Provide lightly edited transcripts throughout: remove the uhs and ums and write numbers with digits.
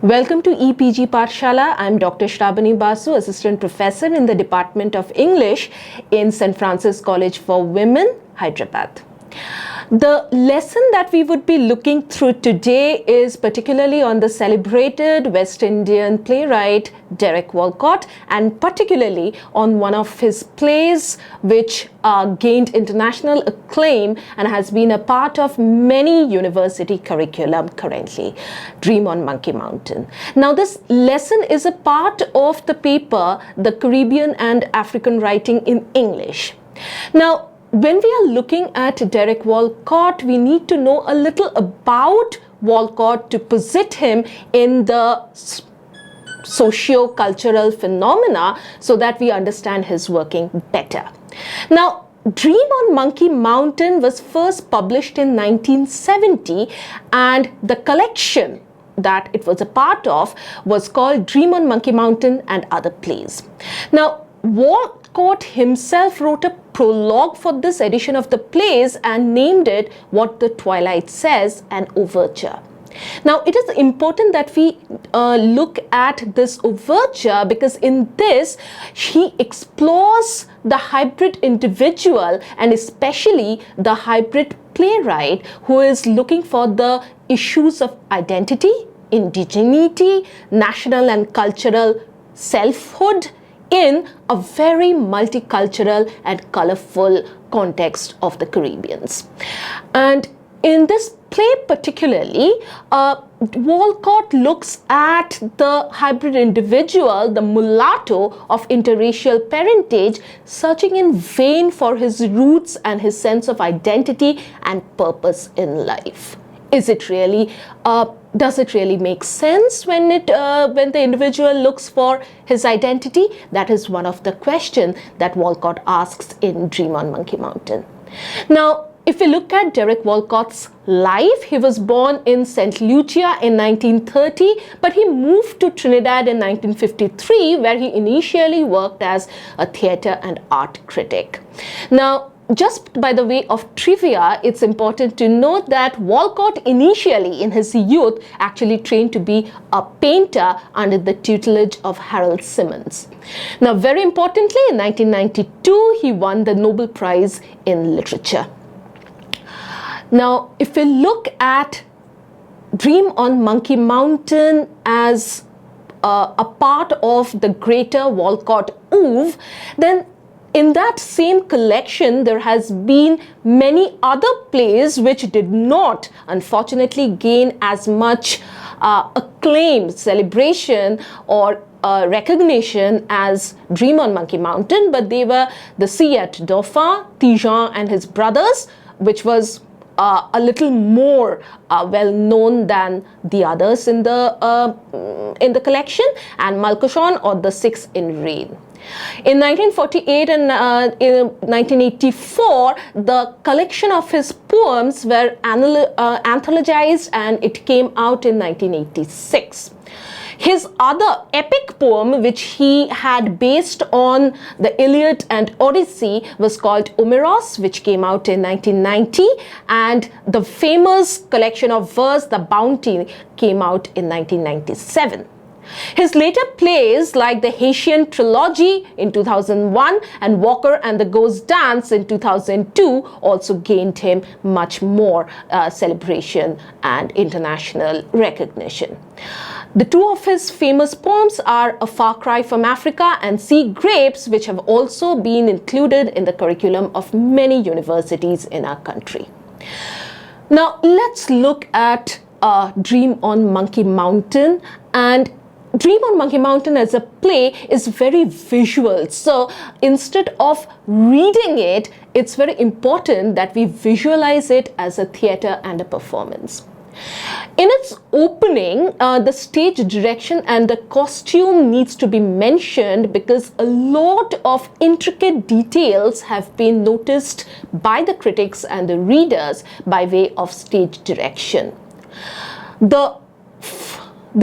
Welcome to EPG Pathshala. I'm Dr. Shravani Basu, Assistant Professor in the Department of English in St. Francis College for Women, Hyderabad. The lesson that we would be looking through today is particularly on the celebrated West Indian playwright Derek Walcott, and particularly on one of his plays which gained international acclaim and has been a part of many university curriculum currently, Dream on Monkey Mountain. Now, this lesson is a part of the paper, The Caribbean and African Writing in English. Now, when we are looking at Derek Walcott, we need to know a little about Walcott to posit him in the socio-cultural phenomena so that we understand his working better. Now, Dream on Monkey Mountain was first published in 1970, and the collection that it was a part of was called Dream on Monkey Mountain and Other Plays. Now, Walcott himself wrote a prologue for this edition of the plays and named it What the Twilight Says, an overture. Now, it is important that we look at this overture because in this, he explores the hybrid individual and especially the hybrid playwright who is looking for the issues of identity, indigeneity, national and cultural selfhood in a very multicultural and colorful context of the Caribbeans. And in this play particularly, Walcott looks at the hybrid individual, the mulatto of interracial parentage, searching in vain for his roots and his sense of identity and purpose in life. Is it really, does it really make sense when the individual looks for his identity? That is one of the questions that Walcott asks in Dream on Monkey Mountain. Now, if we look at Derek Walcott's life, he was born in St. Lucia in 1930, but he moved to Trinidad in 1953, where he initially worked as a theatre and art critic. Now, just by the way of trivia, it's important to note that Walcott initially in his youth actually trained to be a painter under the tutelage of Harold Simmons. Now, very importantly, in 1992, he won the Nobel Prize in Literature. Now, if we look at Dream on Monkey Mountain as a part of the greater Walcott oeuvre, then in that same collection, there has been many other plays which did not, unfortunately, gain as much acclaim, celebration, or recognition as Dream on Monkey Mountain, but they were The Sea at Dauphin, Tijan and His Brothers, which was a little more well known than the others in the collection, and Malcochon or The Six in Rain. In 1948 and in 1984, the collection of his poems were anthologized and it came out in 1986. His other epic poem, which he had based on the Iliad and Odyssey, was called Omeros, which came out in 1990, and the famous collection of verse, The Bounty, came out in 1997. His later plays like the Haitian Trilogy in 2001 and Walker and the Ghost Dance in 2002 also gained him much more celebration and international recognition. The two of his famous poems are A Far Cry from Africa and Sea Grapes, which have also been included in the curriculum of many universities in our country. Now, let's look at Dream on Monkey Mountain. And Dream on Monkey Mountain as a play is very visual. So instead of reading it, it's very important that we visualize it as a theatre and a performance. In its opening, the stage direction and the costume needs to be mentioned because a lot of intricate details have been noticed by the critics and the readers by way of stage direction. The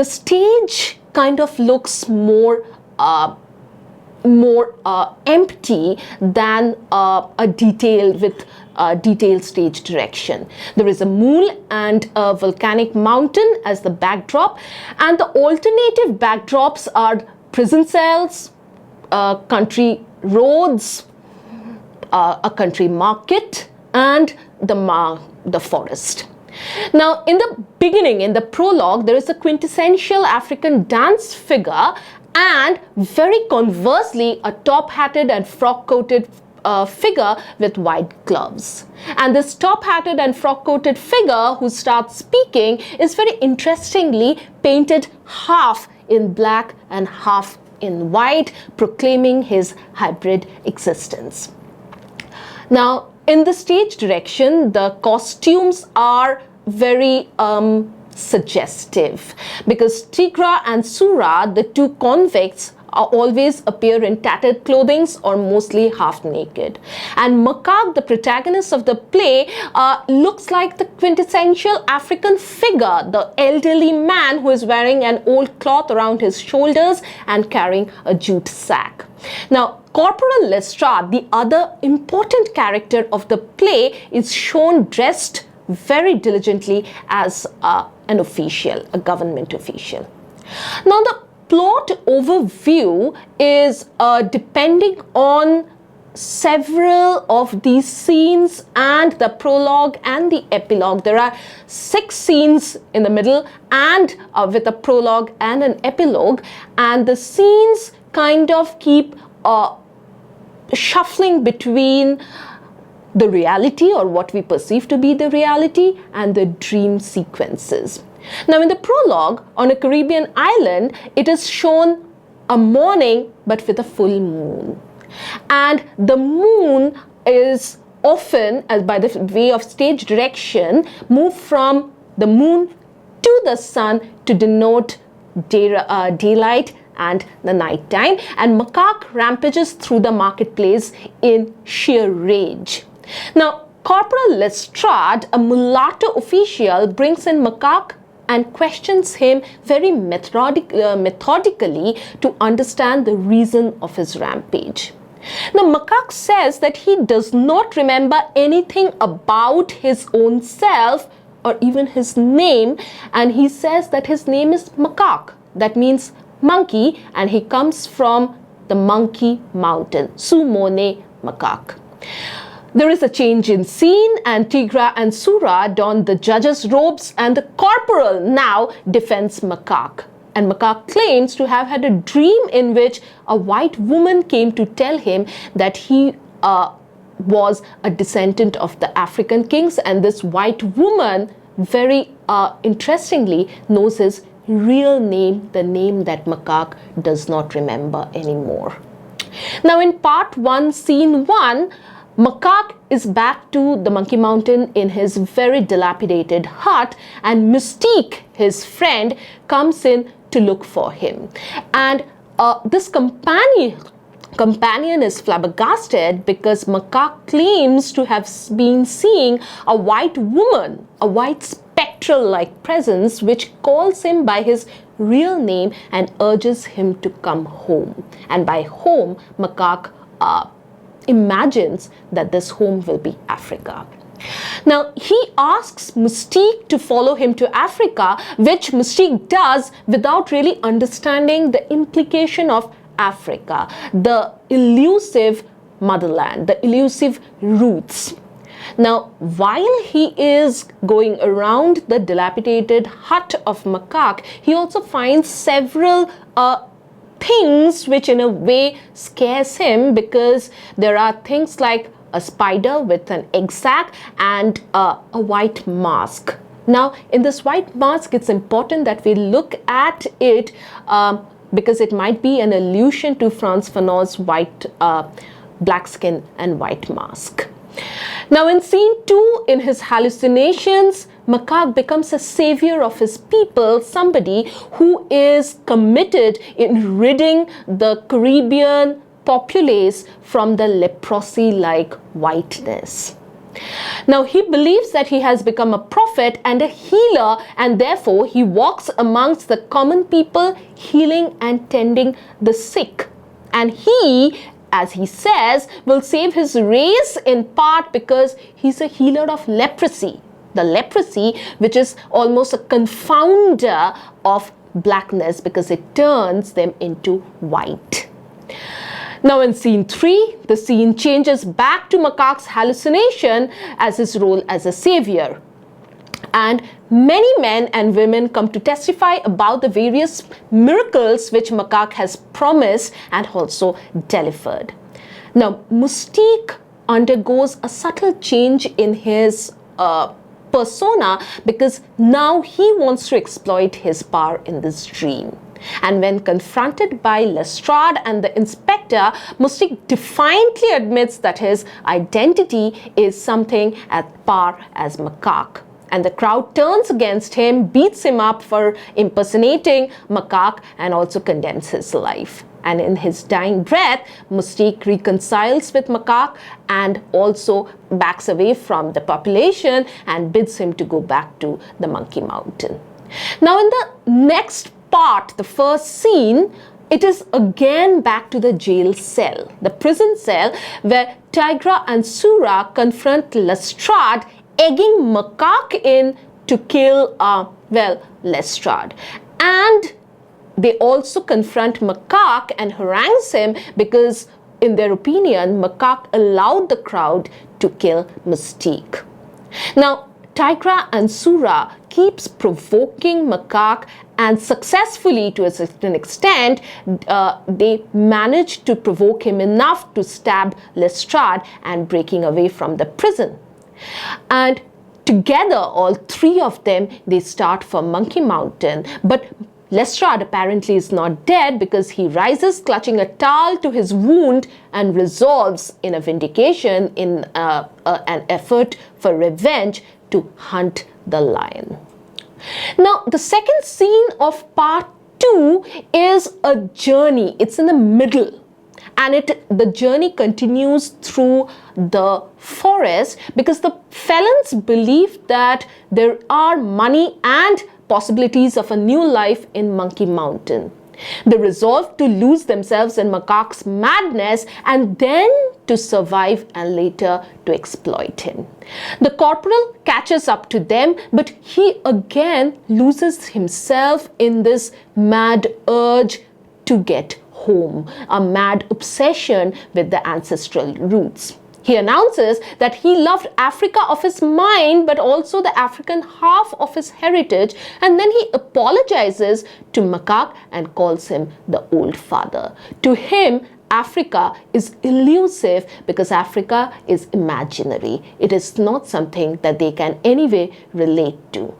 stage kind of looks more empty than a detail with detailed stage direction. There is a mule and a volcanic mountain as the backdrop, and the alternative backdrops are prison cells, country roads, a country market, and the forest. Now, in the beginning, in the prologue, there is a quintessential African dance figure, and very conversely, a top-hatted and frock-coated figure with white gloves. And this top-hatted and frock-coated figure who starts speaking is very interestingly painted half in black and half in white, proclaiming his hybrid existence. Now, in the stage direction, the costumes are very suggestive, because Tigra and Sura, the two convicts, always appear in tattered clothing or mostly half naked. And Makak, the protagonist of the play, looks like the quintessential African figure, the elderly man who is wearing an old cloth around his shoulders and carrying a jute sack. Now, Corporal Lestrade, the other important character of the play, is shown dressed very diligently as an official, a government official. Now, the plot overview is depending on several of these scenes and the prologue and the epilogue. There are 6 scenes in the middle and with a prologue and an epilogue, and the scenes kind of keep shuffling between the reality, or what we perceive to be the reality, and the dream sequences. Now, in the prologue, on a Caribbean island, it is shown a morning but with a full moon. And the moon is often, as by the way of stage direction, moved from the moon to the sun to denote daylight and the night time. And Makak rampages through the marketplace in sheer rage. Now, Corporal Lestrade, a mulatto official, brings in Makak and questions him very methodically to understand the reason of his rampage. Now, Makak says that he does not remember anything about his own self or even his name, and he says that his name is Makak, that means monkey, and he comes from the Monkey Mountain, Sumone Makak. There is a change in scene, and Tigra and Sura don the judge's robes, and the corporal now defends Makak. And Makak claims to have had a dream in which a white woman came to tell him that he was a descendant of the African kings, and this white woman, very interestingly, knows his real name, the name that Makak does not remember anymore. Now, in part 1, scene 1, Makak is back to the Monkey Mountain in his very dilapidated hut, and Mystique, his friend, comes in to look for him. And this companion is flabbergasted because Makak claims to have been seeing a white woman, a white spectral-like presence, which calls him by his real name and urges him to come home. And by home, Makak imagines that this home will be Africa. Now, he asks Mystique to follow him to Africa, which Mystique does without really understanding the implication of Africa, the elusive motherland, the elusive roots. Now, while he is going around the dilapidated hut of Makak, he also finds several things which in a way scares him, because there are things like a spider with an egg sac and a white mask. Now, in this white mask, it's important that we look at it because it might be an allusion to Frantz Fanon's white black skin and white mask. Now, in scene 2, in his hallucinations, Makak becomes a savior of his people, somebody who is committed in ridding the Caribbean populace from the leprosy-like whiteness. Now, he believes that he has become a prophet and a healer, and therefore he walks amongst the common people, healing and tending the sick. And he as he says, will save his race in part because he's a healer of leprosy. The leprosy, which is almost a confounder of blackness because it turns them into white. Now in scene 3, the scene changes back to Macaque's hallucination as his role as a savior. And many men and women come to testify about the various miracles which Macaque has promised and also delivered. Now, Mystique undergoes a subtle change in his persona because now he wants to exploit his power in this dream. And when confronted by Lestrade and the inspector, Mystique defiantly admits that his identity is something at par as Macaque. And the crowd turns against him, beats him up for impersonating Macaque, and also condemns his life. And in his dying breath, Mystique reconciles with Macaque and also backs away from the population and bids him to go back to the Monkey Mountain. Now in the next part, the first scene, it is again back to the jail cell, the prison cell, where Tigra and Sura confront Lestrade, egging Macaque in to kill, Lestrade. And they also confront Macaque and harangues him because, in their opinion, Macaque allowed the crowd to kill Mystique. Now, Tigra and Sura keeps provoking Macaque, and successfully to a certain extent, they manage to provoke him enough to stab Lestrade and breaking away from the prison. And together, all three of them, they start for Monkey Mountain. But Lestrade apparently is not dead because he rises clutching a towel to his wound and resolves in a vindication, in an effort for revenge, to hunt the lion. Now, the second scene of part 2 is a journey. It's in the middle. And the journey continues through the forest because the felons believe that there are money and possibilities of a new life in Monkey Mountain. They resolve to lose themselves in Macaque's madness and then to survive and later to exploit him. The corporal catches up to them, but he again loses himself in this mad urge to get home, a mad obsession with the ancestral roots. He announces that he loved Africa of his mind, but also the African half of his heritage, and then he apologizes to Macaque and calls him the old father. To him, Africa is elusive because Africa is imaginary. It is not something that they can anyway relate to.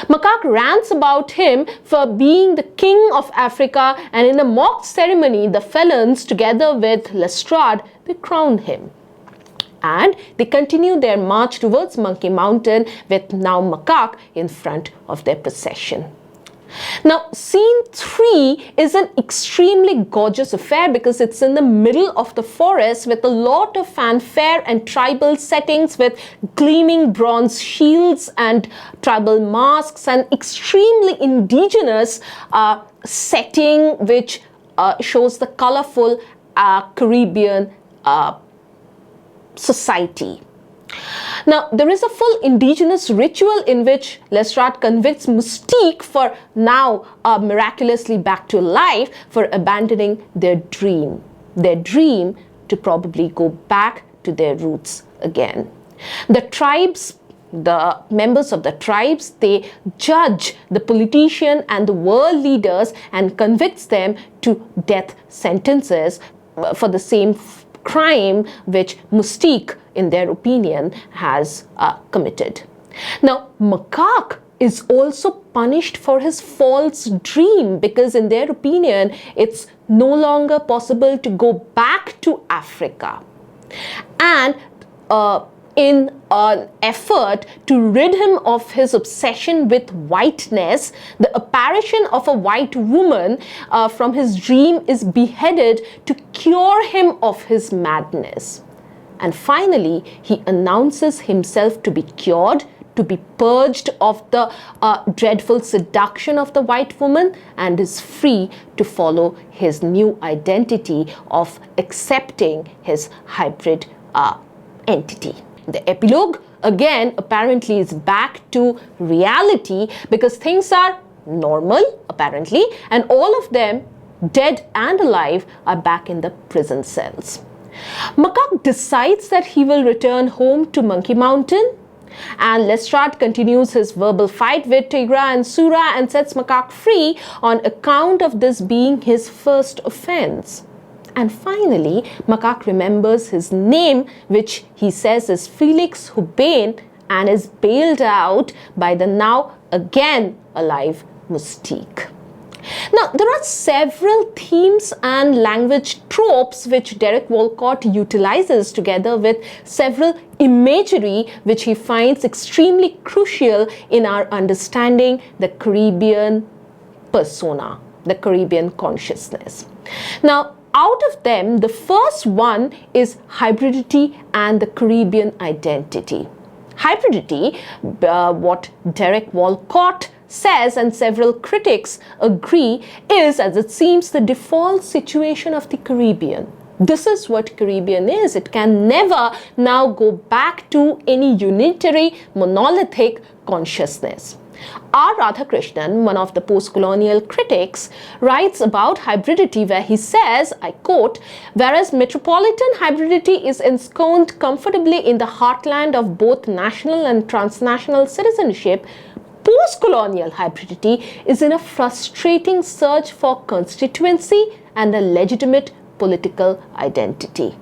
Macaque rants about him for being the king of Africa, and in a mock ceremony, the felons, together with Lestrade, they crown him. And they continue their march towards Monkey Mountain with now Macaque in front of their procession. Now, scene 3 is an extremely gorgeous affair because it's in the middle of the forest with a lot of fanfare and tribal settings with gleaming bronze shields and tribal masks, and extremely indigenous setting which shows the colorful Caribbean society. Now, there is a full indigenous ritual in which Lestrade convicts Mystique for now miraculously back to life for abandoning their dream to probably go back to their roots again. The tribes, the members of the tribes, they judge the politician and the world leaders and convicts them to death sentences for the same crime which Mystique, in their opinion, has committed. Now, Macaque is also punished for his false dream because, in their opinion, it's no longer possible to go back to Africa. And in an effort to rid him of his obsession with whiteness, the apparition of a white woman from his dream is beheaded to cure him of his madness. And finally, he announces himself to be cured, to be purged of the dreadful seduction of the white woman and is free to follow his new identity of accepting his hybrid entity. The epilogue again apparently is back to reality because things are normal apparently, and all of them, dead and alive, are back in the prison cells. Makak decides that he will return home to Monkey Mountain, and Lestrade continues his verbal fight with Tigra and Sura and sets Makak free on account of this being his first offense. And finally, Makak remembers his name, which he says is Felix Hubain, and is bailed out by the now again alive Mystique. Now, there are several themes and language tropes which Derek Walcott utilizes together with several imagery which he finds extremely crucial in our understanding the Caribbean persona, the Caribbean consciousness. Now, out of them, the first one is hybridity and the Caribbean identity. Hybridity, what Derek Walcott says and several critics agree, is, as it seems, the default situation of the Caribbean. This is what Caribbean is. It can never now go back to any unitary, monolithic consciousness. R. Radhakrishnan, one of the post-colonial critics, writes about hybridity where he says, I quote, whereas metropolitan hybridity is ensconced comfortably in the heartland of both national and transnational citizenship, post-colonial hybridity is in a frustrating search for constituency and a legitimate political identity.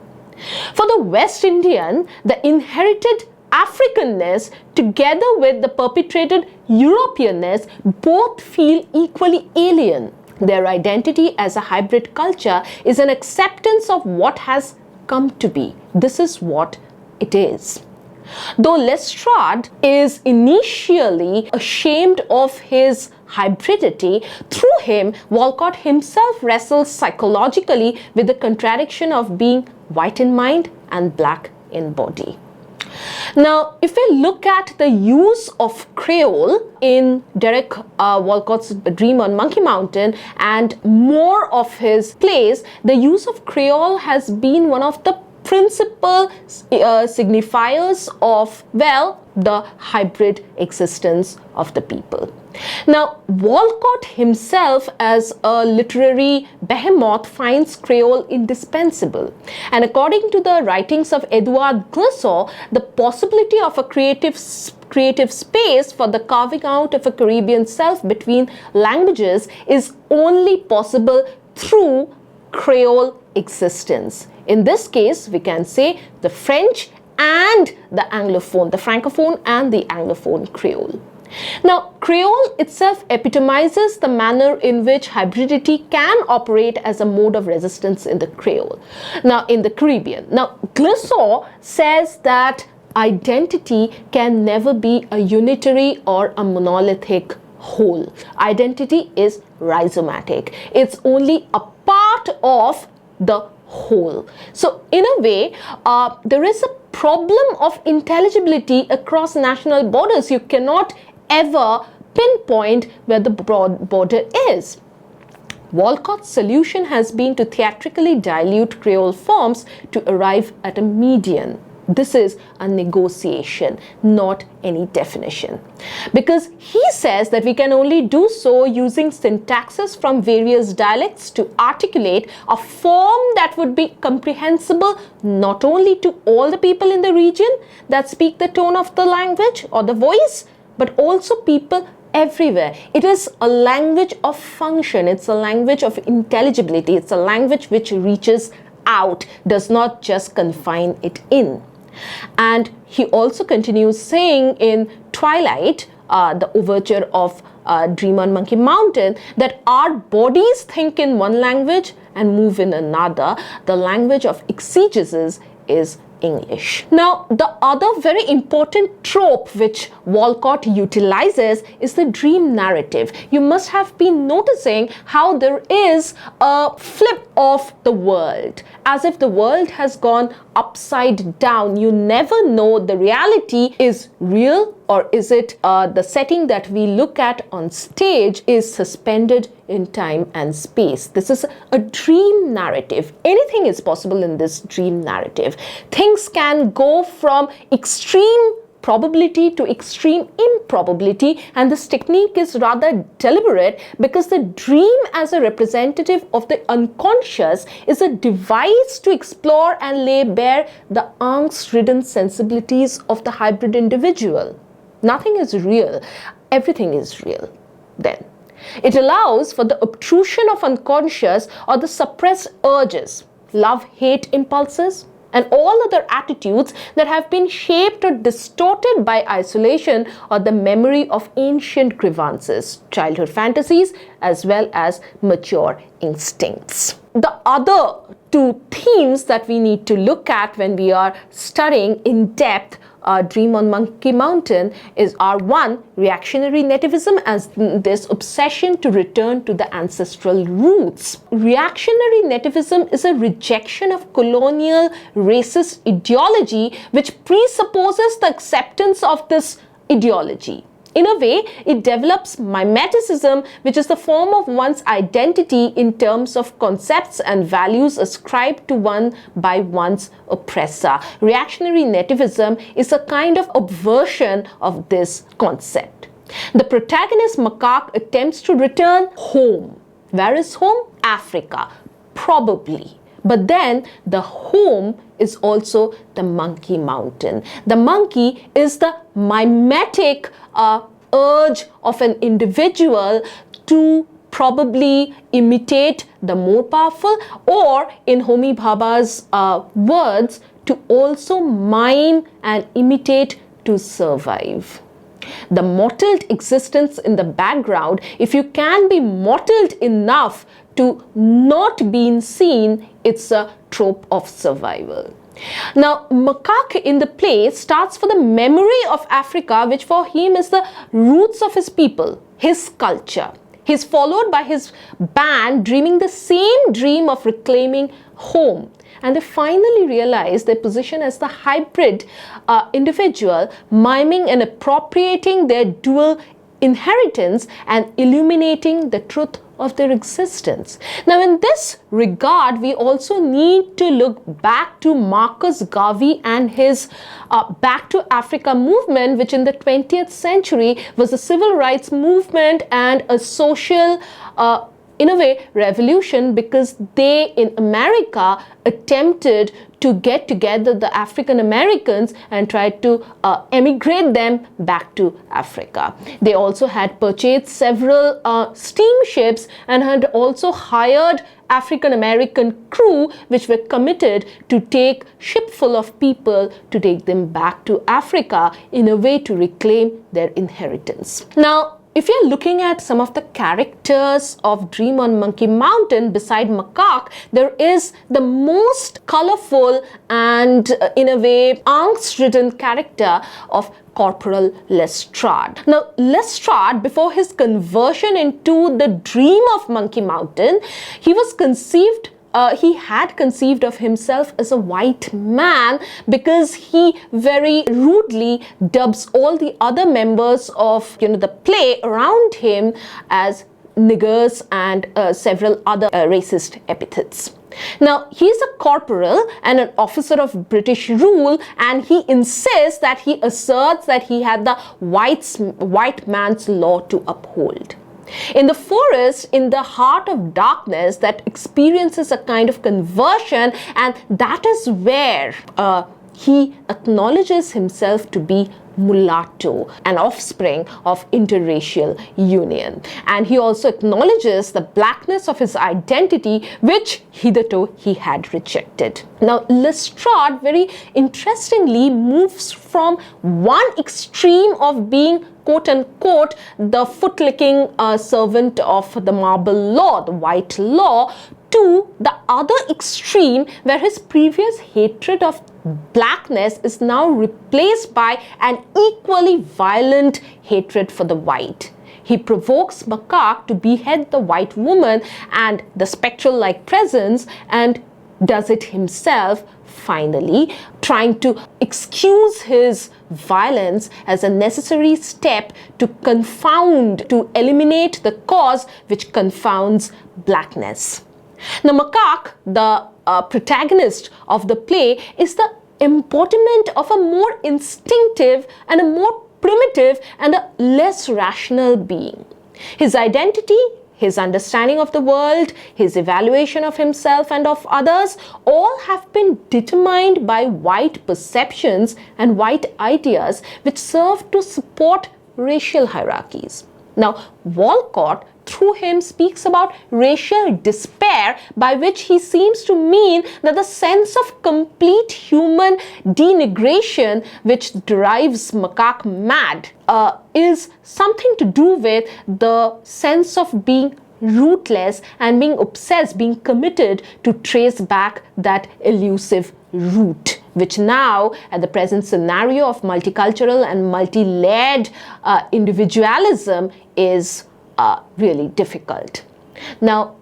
For the West Indian, the inherited Africanness together with the perpetrated Europeanness both feel equally alien. Their identity as a hybrid culture is an acceptance of what has come to be. This is what it is. Though Lestrade is initially ashamed of his hybridity, through him, Walcott himself wrestles psychologically with the contradiction of being white in mind and black in body. Now, if we look at the use of Creole in Derek Walcott's Dream on Monkey Mountain and more of his plays, the use of Creole has been one of the principal signifiers of, well, the hybrid existence of the people. Now, Walcott himself as a literary behemoth finds Creole indispensable. And according to the writings of Edouard Glissant, the possibility of a creative space for the carving out of a Caribbean self between languages is only possible through Creole existence. In this case, we can say the French and the Anglophone, the Francophone and the Anglophone Creole. Now, Creole itself epitomizes the manner in which hybridity can operate as a mode of resistance in the Creole. Now, in the Caribbean. Now, Glissant says that identity can never be a unitary or a monolithic whole. Identity is rhizomatic. It's only a part of the whole. So in a way, there is a problem of intelligibility across national borders. You cannot ever pinpoint where the broad border is. Walcott's solution has been to theatrically dilute Creole forms to arrive at a median. This is a negotiation, not any definition. Because he says that we can only do so using syntaxes from various dialects to articulate a form that would be comprehensible not only to all the people in the region that speak the tone of the language or the voice, but also people everywhere. It is a language of function. It's a language of intelligibility. It's a language which reaches out, does not just confine it in. And he also continues saying in Twilight, the overture of Dream on Monkey Mountain, that our bodies think in one language and move in another. The language of exegesis is English. Now, the other very important trope which Walcott utilizes is the dream narrative. You must have been noticing how there is a flip of the world, as if the world has gone upside down. You never know the reality is real or is it the setting that we look at on stage is suspended in time and space. This is a dream narrative. Anything is possible in this dream narrative. Things can go from extreme probability to extreme improbability, and this technique is rather deliberate because the dream as a representative of the unconscious is a device to explore and lay bare the angst-ridden sensibilities of the hybrid individual. Nothing is real, everything is real then. It allows for the obtrusion of unconscious or the suppressed urges, love-hate impulses, and all other attitudes that have been shaped or distorted by isolation or the memory of ancient grievances, childhood fantasies, as well as mature instincts. The other two themes that we need to look at when we are studying in depth Dream on Monkey Mountain are one, reactionary nativism, as this obsession to return to the ancestral roots. Reactionary nativism is a rejection of colonial racist ideology which presupposes the acceptance of this ideology. In a way, it develops mimeticism, which is the form of one's identity in terms of concepts and values ascribed to one by one's oppressor. Reactionary nativism is a kind of obversion of this concept. The protagonist macaque attempts to return home. Where is home? Africa, probably. But then the home is also the Monkey Mountain. The monkey is the mimetic urge of an individual to probably imitate the more powerful, or in Homi Bhabha's words, to also mime and imitate to survive. The mottled existence in the background, if you can be mottled enough to not being seen, it's a trope of survival. Now, macaque in the play starts for the memory of Africa, which for him is the roots of his people, his culture. He's followed by his band dreaming the same dream of reclaiming home. And they finally realize their position as the hybrid individual, miming and appropriating their dual inheritance and illuminating the truth of their existence. Now, in this regard, we also need to look back to Marcus Garvey and his Back to Africa movement, which in the 20th century was a civil rights movement and a social in a way, revolution, because they in America attempted to get together the African Americans and tried to emigrate them back to Africa. They also had purchased several steamships and had also hired African American crew which were committed to take ship full of people to take them back to Africa in a way to reclaim their inheritance. Now, if you're looking at some of the characters of Dream on Monkey Mountain, beside macaque, there is the most colorful and in a way angst-ridden character of Corporal Lestrade. Now, Lestrade, before his conversion into the Dream of Monkey Mountain, he had conceived of himself as a white man because he very rudely dubs all the other members of the play around him as niggers and several other racist epithets. Now, he's a corporal and an officer of British rule, and he insists that he asserts that he had the white man's law to uphold. In the forest, in the heart of darkness, that experiences a kind of conversion, and that is where he acknowledges himself to be mulatto, an offspring of interracial union. And he also acknowledges the blackness of his identity, which hitherto he had rejected. Now, Lestrade very interestingly moves from one extreme of being quote-unquote the foot-licking servant of the marble law, the white law, to the other extreme where his previous hatred of blackness is now replaced by an equally violent hatred for the white. He provokes Macaque to behead the white woman and the spectral-like presence, and does it himself, finally, trying to excuse his violence as a necessary step to confound, to eliminate the cause which confounds blackness. Now, Macaque, the protagonist of the play, is the embodiment of a more instinctive and a more primitive and a less rational being. His identity, his understanding of the world, his evaluation of himself and of others, all have been determined by white perceptions and white ideas which serve to support racial hierarchies. Now, Walcott, through him, speaks about racial despair, by which he seems to mean that the sense of complete human denigration which drives Macaque mad is something to do with the sense of being rootless and being obsessed, being committed to trace back that elusive root, which now, at the present scenario of multicultural and multi-layered individualism, is really difficult. Now,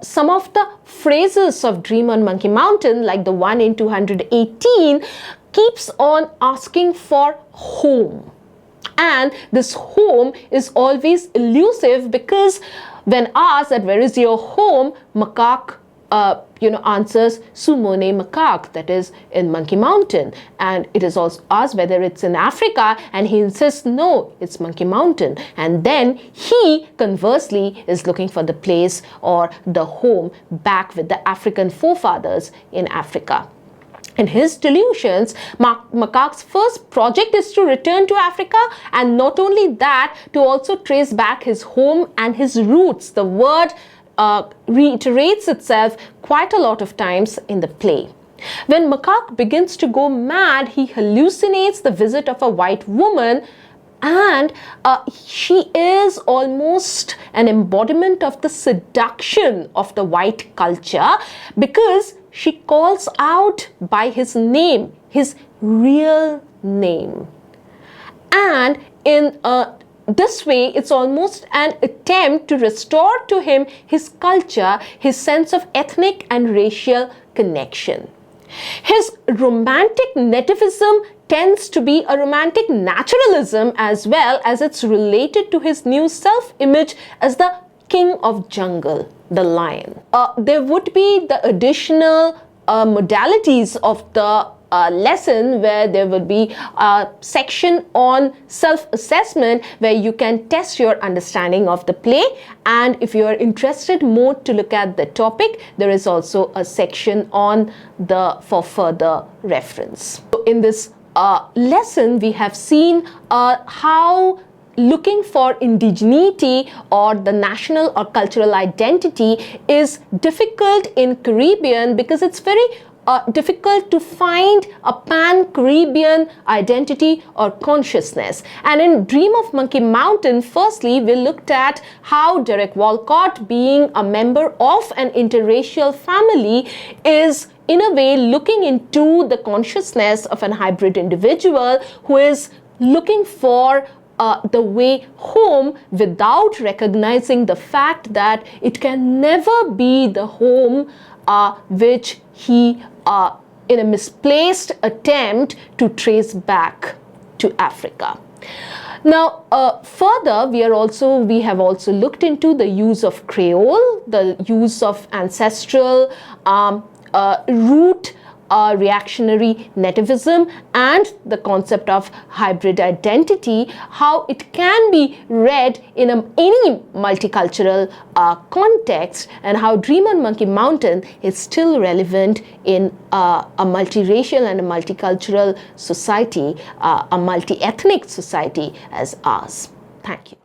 some of the phrases of Dream on Monkey Mountain, like the one in 218, keeps on asking for home. And this home is always elusive, because when asked that where is your home, Macaque answers Sumone Macaque, that is in Monkey Mountain. And it is also asked whether it's in Africa, and he insists no, it's Monkey Mountain. And then he conversely is looking for the place or the home back with the African forefathers in Africa. In his delusions, Macaque's first project is to return to Africa, and not only that, to also trace back his home and his roots. The word reiterates itself quite a lot of times in the play. When Macaque begins to go mad, he hallucinates the visit of a white woman, and she is almost an embodiment of the seduction of the white culture, because she calls out by his name, his real name. And in this way, it's almost an attempt to restore to him his culture, his sense of ethnic and racial connection. His romantic nativism tends to be a romantic naturalism, as well as it's related to his new self-image as the king of jungle, the lion. There would be the additional modalities of the lesson, where there would be a section on self-assessment where you can test your understanding of the play, and if you are interested more to look at the topic, there is also a section on for further reference. So in this lesson, we have seen how looking for indigeneity or the national or cultural identity is difficult in Caribbean, because it's very difficult to find a pan-Caribbean identity or consciousness. And in Dream of Monkey Mountain, firstly, we looked at how Derek Walcott, being a member of an interracial family, is in a way looking into the consciousness of an hybrid individual who is looking for the way home, without recognizing the fact that it can never be the home which he, in a misplaced attempt to trace back to Africa. Now, further, we have also looked into the use of Creole, the use of ancestral root reactionary nativism, and the concept of hybrid identity, how it can be read in any multicultural context, and how Dream on Monkey Mountain is still relevant in a multiracial and a multicultural society, a multi-ethnic society as ours. Thank you.